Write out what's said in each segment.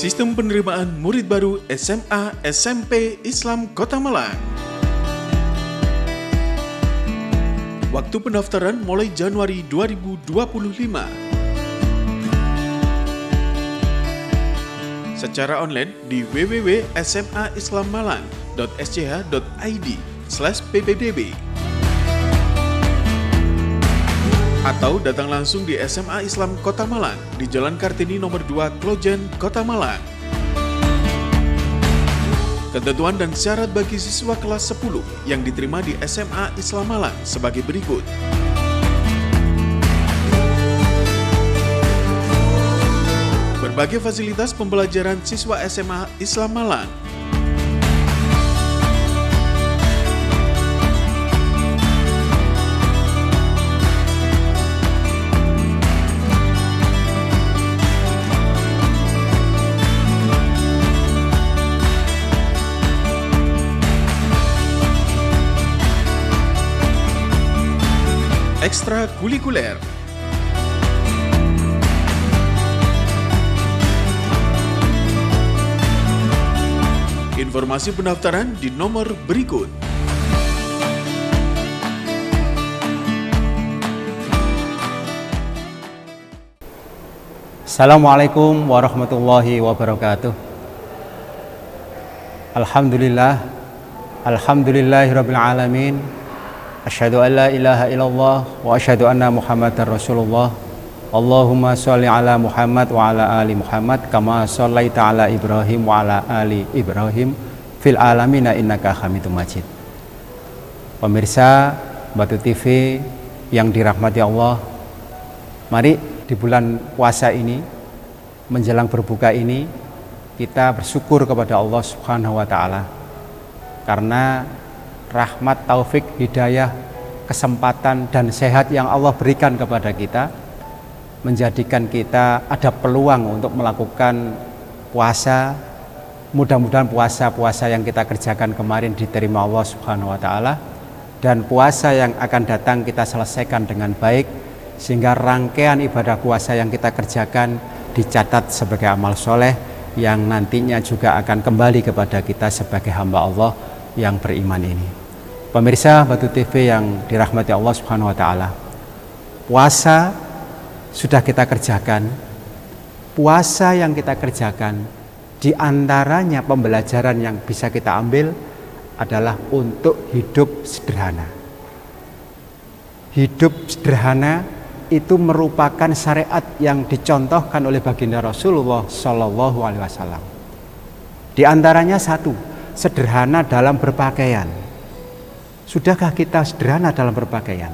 Sistem penerimaan murid baru SMA SMP Islam Kota Malang. Waktu pendaftaran mulai Januari 2025. Secara online di www.smaislammalang.sch.id/ppdb atau datang langsung di SMA Islam Kota Malang di Jalan Kartini nomor 2 Klojen, Kota Malang. Ketentuan dan syarat bagi siswa kelas 10 yang diterima di SMA Islam Malang sebagai berikut. Berbagai fasilitas pembelajaran siswa SMA Islam Malang. Ekstrakurikuler. Informasi pendaftaran di nomor berikut. Assalamualaikum warahmatullahi wabarakatuh. Alhamdulillahirabbil alamin. Asyhadu an la ilaha illallah wa asyhadu anna Muhammadar Rasulullah. Allahumma sholli ala Muhammad wa ala ali Muhammad kama shallaita ala Ibrahim wa ala ali Ibrahim fil alamin innaka Hamidum Majid. Pemirsa Batu TV yang dirahmati Allah, mari di bulan puasa ini menjelang berbuka ini kita bersyukur kepada Allah Subhanahu wa taala karena rahmat, taufik, hidayah, kesempatan dan sehat yang Allah berikan kepada kita menjadikan kita ada peluang untuk melakukan puasa. Mudah-mudahan puasa yang kita kerjakan kemarin diterima Allah Subhanahu wa taala dan puasa yang akan datang kita selesaikan dengan baik sehingga rangkaian ibadah puasa yang kita kerjakan dicatat sebagai amal soleh yang nantinya juga akan kembali kepada kita sebagai hamba Allah yang beriman ini. Pemirsa Batu TV yang dirahmati Allah Subhanahu wa taala. Puasa sudah kita kerjakan. Puasa yang kita kerjakan di antaranya pembelajaran yang bisa kita ambil adalah untuk hidup sederhana. Hidup sederhana itu merupakan syariat yang dicontohkan oleh baginda Rasulullah Shallallahu alaihi wasallam. Di antaranya satu, sederhana dalam berpakaian. Sudahkah kita sederhana dalam berpakaian?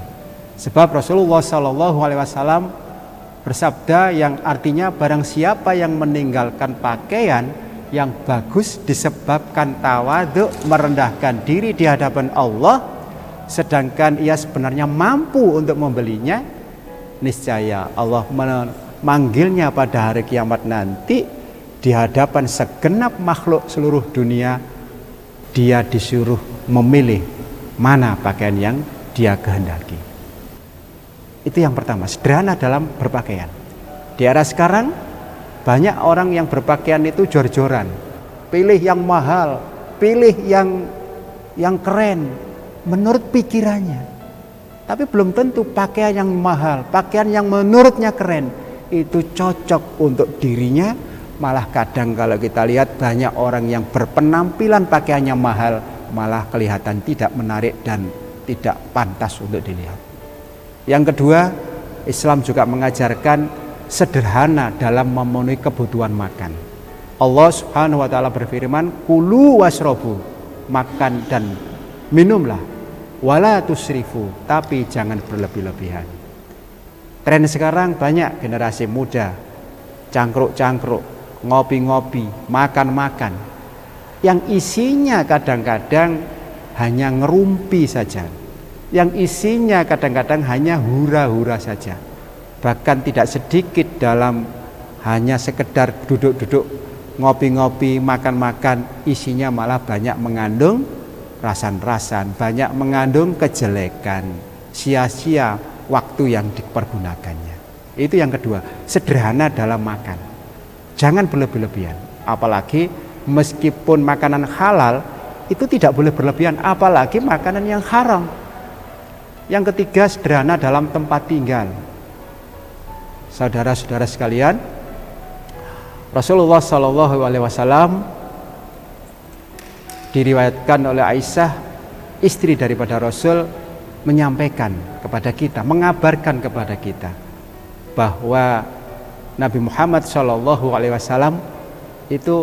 Sebab Rasulullah Shallallahu alaihi wasallam bersabda yang artinya barang siapa yang meninggalkan pakaian yang bagus disebabkan tawadhu, merendahkan diri di hadapan Allah, sedangkan ia sebenarnya mampu untuk membelinya, niscaya Allah memanggilnya pada hari kiamat nanti di hadapan segenap makhluk seluruh dunia. Dia disuruh memilih mana pakaian yang dia kehendaki. Itu yang pertama, sederhana dalam berpakaian. Di era sekarang banyak orang yang berpakaian itu jor-joran, pilih yang mahal, pilih yang keren menurut pikirannya. Tapi belum tentu pakaian yang mahal, pakaian yang menurutnya keren itu cocok untuk dirinya. Malah kadang kalau kita lihat banyak orang yang berpenampilan pakaiannya mahal malah kelihatan tidak menarik dan tidak pantas untuk dilihat. Yang kedua, Islam juga mengajarkan sederhana dalam memenuhi kebutuhan makan. Allah Subhanahu wa taala berfirman, "Kulu wasrobu," makan dan minumlah, wala tusrifu, tapi jangan berlebih-lebihan. Tren sekarang banyak generasi muda cangkruk-cangkruk, ngopi-ngopi, makan-makan yang isinya kadang-kadang hanya ngerumpi saja, yang isinya kadang-kadang hanya hura-hura saja, bahkan tidak sedikit dalam hanya sekedar duduk-duduk ngopi-ngopi, makan-makan, isinya malah banyak mengandung rasan-rasan, banyak mengandung kejelekan, sia-sia waktu yang dipergunakannya. Itu yang kedua, sederhana dalam makan, jangan berlebih-lebihan. Apalagi meskipun makanan halal itu tidak boleh berlebihan, apalagi makanan yang haram. Yang ketiga, sederhana dalam tempat tinggal. Saudara-saudara sekalian, Rasulullah SAW diriwayatkan oleh Aisyah, istri daripada Rasul, menyampaikan kepada kita, mengabarkan kepada kita bahwa Nabi Muhammad SAW itu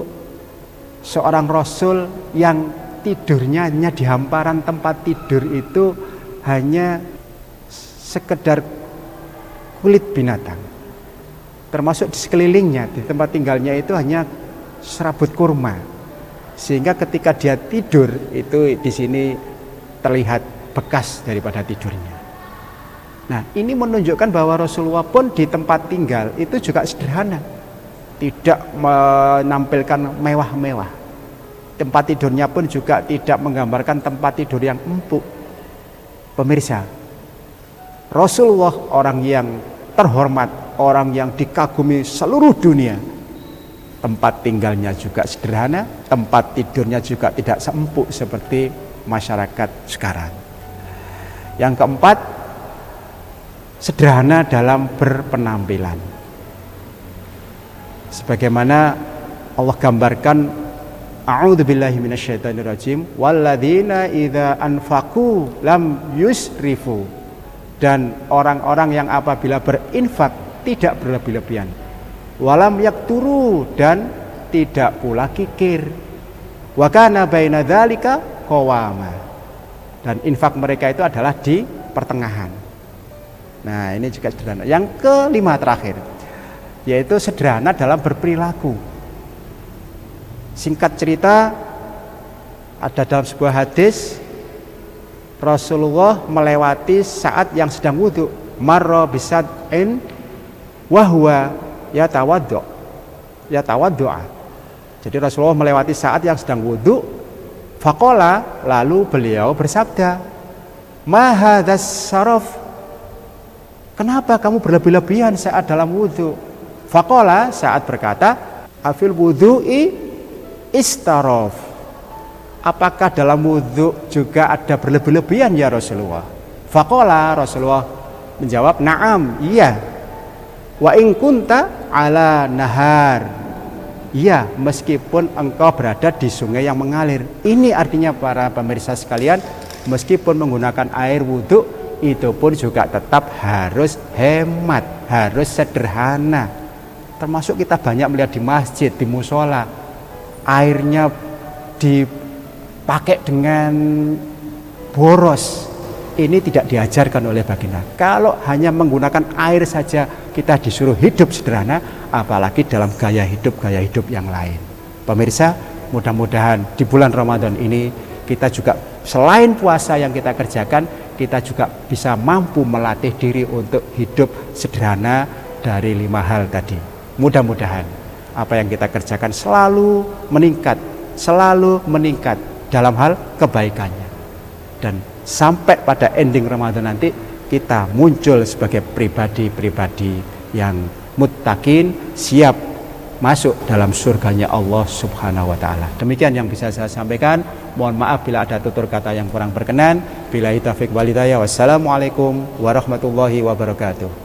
seorang Rasul yang tidurnya hanya di hamparan tempat tidur itu hanya sekedar kulit binatang, termasuk di sekelilingnya, di tempat tinggalnya itu hanya serabut kurma, sehingga ketika dia tidur itu di sini terlihat bekas daripada tidurnya. Nah, ini menunjukkan bahwa Rasulullah pun di tempat tinggal itu juga sederhana, tidak menampilkan mewah-mewah. Tempat tidurnya pun juga tidak menggambarkan tempat tidur yang empuk. Pemirsa, Rasulullah orang yang terhormat, orang yang dikagumi seluruh dunia. Tempat tinggalnya juga sederhana, tempat tidurnya juga tidak seempuk seperti masyarakat sekarang. Yang keempat, sederhana dalam berpenampilan. Sebagaimana Allah gambarkan, a'udzubillahi minasyaitonirrajim, walladzina idza anfaqu lam yusrifu, dan orang-orang yang apabila berinfak tidak berlebih-lebihan, walam yakturu, dan tidak pula kikir, wa kana baina dzalika qawama, dan infak mereka itu adalah di pertengahan. Nah, ini juga sederhana. Yang kelima terakhir, yaitu sederhana dalam berperilaku. Singkat cerita, ada dalam sebuah hadis Rasulullah melewati saat yang sedang wudhu, marra bisad'in wa huwa yatawaddu'a. Jadi Rasulullah melewati saat yang sedang wudhu, faqala, lalu beliau bersabda, ma hadzas saraf, kenapa kamu berlebih-lebihan saat dalam wudhu? Faqala, saat berkata, afil wudhu'i istaraf, apakah dalam wudhu juga ada berlebih-lebihan ya Rasulullah? Faqala, Rasulullah menjawab, na'am, iya. Wa in kunta ala nahar, iya, meskipun engkau berada di sungai yang mengalir. Ini artinya para pemirsa sekalian, meskipun menggunakan air wudhu, itu pun juga tetap harus hemat, harus sederhana. Termasuk kita banyak melihat di masjid, di musola, airnya dipakai dengan boros. Ini tidak diajarkan oleh baginda. Kalau hanya menggunakan air saja kita disuruh hidup sederhana, apalagi dalam gaya hidup yang lain. Pemirsa, mudah-mudahan di bulan Ramadan ini kita juga selain puasa yang kita kerjakan, kita juga bisa mampu melatih diri untuk hidup sederhana dari 5 hal tadi. Mudah-mudahan apa yang kita kerjakan selalu meningkat dalam hal kebaikannya, dan sampai pada ending Ramadan nanti kita muncul sebagai pribadi-pribadi yang muttaqin, siap masuk dalam surganya Allah Subhanahu wa taala. Demikian yang bisa saya sampaikan. Mohon maaf bila ada tutur kata yang kurang berkenan. Billahi taufiq wal hidayah. Wassalamualaikum warahmatullahi wabarakatuh.